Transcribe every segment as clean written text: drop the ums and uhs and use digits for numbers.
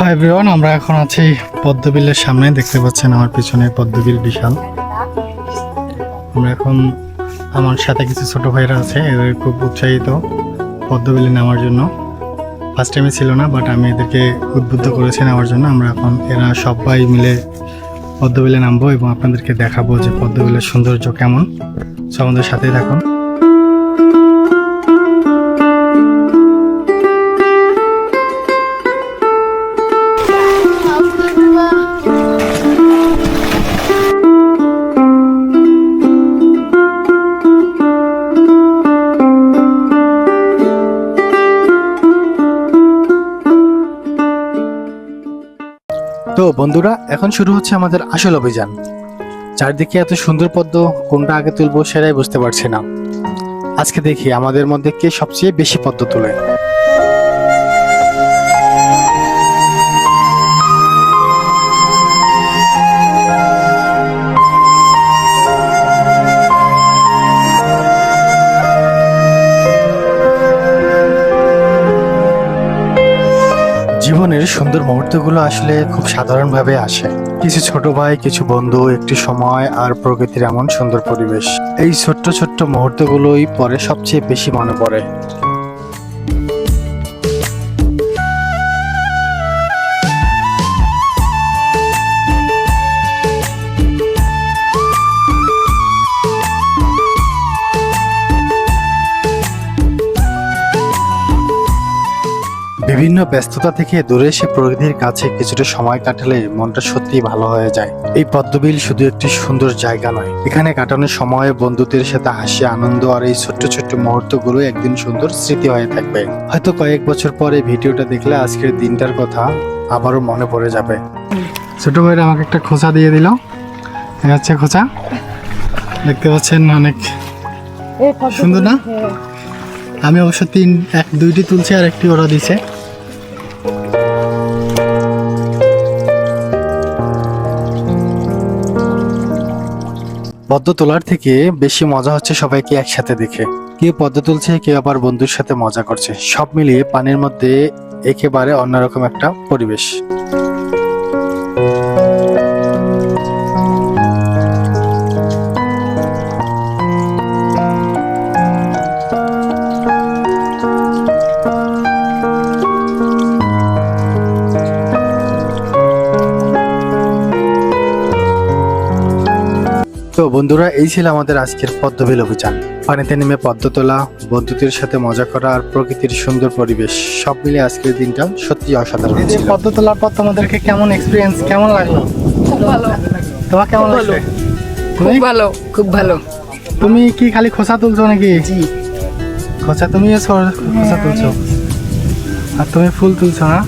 Hi everyone, আমরা এখন আছি পদ্মবিলের সামনে। দেখতে পাচ্ছেন আমার পিছনে পদ্মবিল বিশাল। আমরা এখন, আমার সাথে কিছু ছোট ভাইরা আছে, এরা খুব উৎসাহিত পদ্মবিলে নামার জন্য। ফার্স্ট টাইমে ছিল না, বাট আমি এদেরকে উদ্বুদ্ধ করেছি নামার জন্য। আমরা এখন এরা সবাই মিলে পদ্মবিলে নামবো এবং আপনাদেরকে দেখাবো যে পদ্মবিলের সৌন্দর্য কেমন। সো আমাদের সাথেই থাকুন। তো বন্ধুরা, এখন শুরু হচ্ছে আমাদের আসল অভিযান। চারদিকে এত সুন্দর পদ্ম, কোনটা আগে তুলবো সেটাই বুঝতে পারছি না। আজকে দেখি আমাদের মধ্যে কে সবচেয়ে বেশি পদ্ম তোলে। জীবনের সুন্দর মুহূর্তগুলো আসলে খুব সাধারণভাবে আসে। কিছু ছোট ভাই, কিছু বন্ধু, একটি সময় আর প্রকৃতির এমন সুন্দর পরিবেশ। এই ছোট্ট ছোট্ট মুহূর্তগুলোই পরে সবচেয়ে বেশি মনে পড়ে। বিভিন্ন ব্যস্ততা থেকে দূরে এসে প্রকৃতির কাছে কিছুটা সময় কাটালে মনটা সত্যিই ভালো হয়ে যায়। এই পদ্মবিল শুধু একটি সুন্দর জায়গা নয়, এখানে কাটানোর সময় বন্ধুদের সাথে হাসি, আনন্দ আর এই ছোট্ট ছোট্ট মুহূর্তগুলো একদিন সুন্দর স্মৃতি হয়ে থাকবে। হয়তো কয়েক বছর পরে ভিডিওটা দেখলে আজকের দিনটার কথা আবারও মনে পড়ে যাবে। ছোট ভাইরা আমাকে একটা খোঁচা দিয়ে দিল। হচ্ছে খোঁচা, দেখতে পাচ্ছেন, অনেক সুন্দর না? আমি অবশ্য দুইটি তুলছি আর একটি ওরা দিছে। পদ্ম তোলার থেকে বেশি মজা হচ্ছে সবাইকে একসাথে দেখে। কেউ পদ্ম তুলছে, কেউ আবার বন্ধুর সাথে মজা করছে। সব মিলিয়ে পানির মধ্যে একেবারে অন্যরকম একটা পরিবেশ। তো বন্ধুরা, এই ছিল আমাদের আজকের পদ্মবিল অভিযান। পানিতে নেমে পদ্ম তোলা, বন্ধুদের সাথে মজা করা আর প্রকৃতির সুন্দর পরিবেশ, সব মিলে আজকের দিনটা সত্যি অসাধারণ ছিল। পদ্ম তোলার পর তোমাদেরকে কেমন এক্সপিরিয়েন্স, কেমন লাগলো? খুব ভালো। তোমার কেমন লাগলো? খুব ভালো, খুব ভালো। তুমি কি খালি খোসা তুলছো নাকি? জি। খোসা তুমিও খোসা তুলছো, আর তুমি ফুল তুলছো না?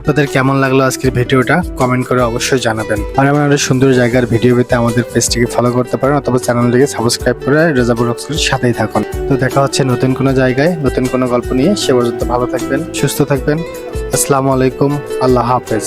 আপনাদের কেমন লাগলো আজকের ভিডিওটা কমেন্ট করে অবশ্যই জানাবেন। আর আপনারা সুন্দর জায়গার ভিডিও পেতে আমাদের পেজটিকে ফলো করতে পারেন অথবা চ্যানেলটিকে সাবস্ক্রাইব করে রেজা ব্লগসের সাথেই থাকুন। তো দেখা হচ্ছে নতুন কোনো জায়গায় নতুন কোনো গল্প নিয়ে। সে পর্যন্ত ভালো থাকবেন, সুস্থ থাকবেন। আসসালামু আলাইকুম, আল্লাহ হাফেজ।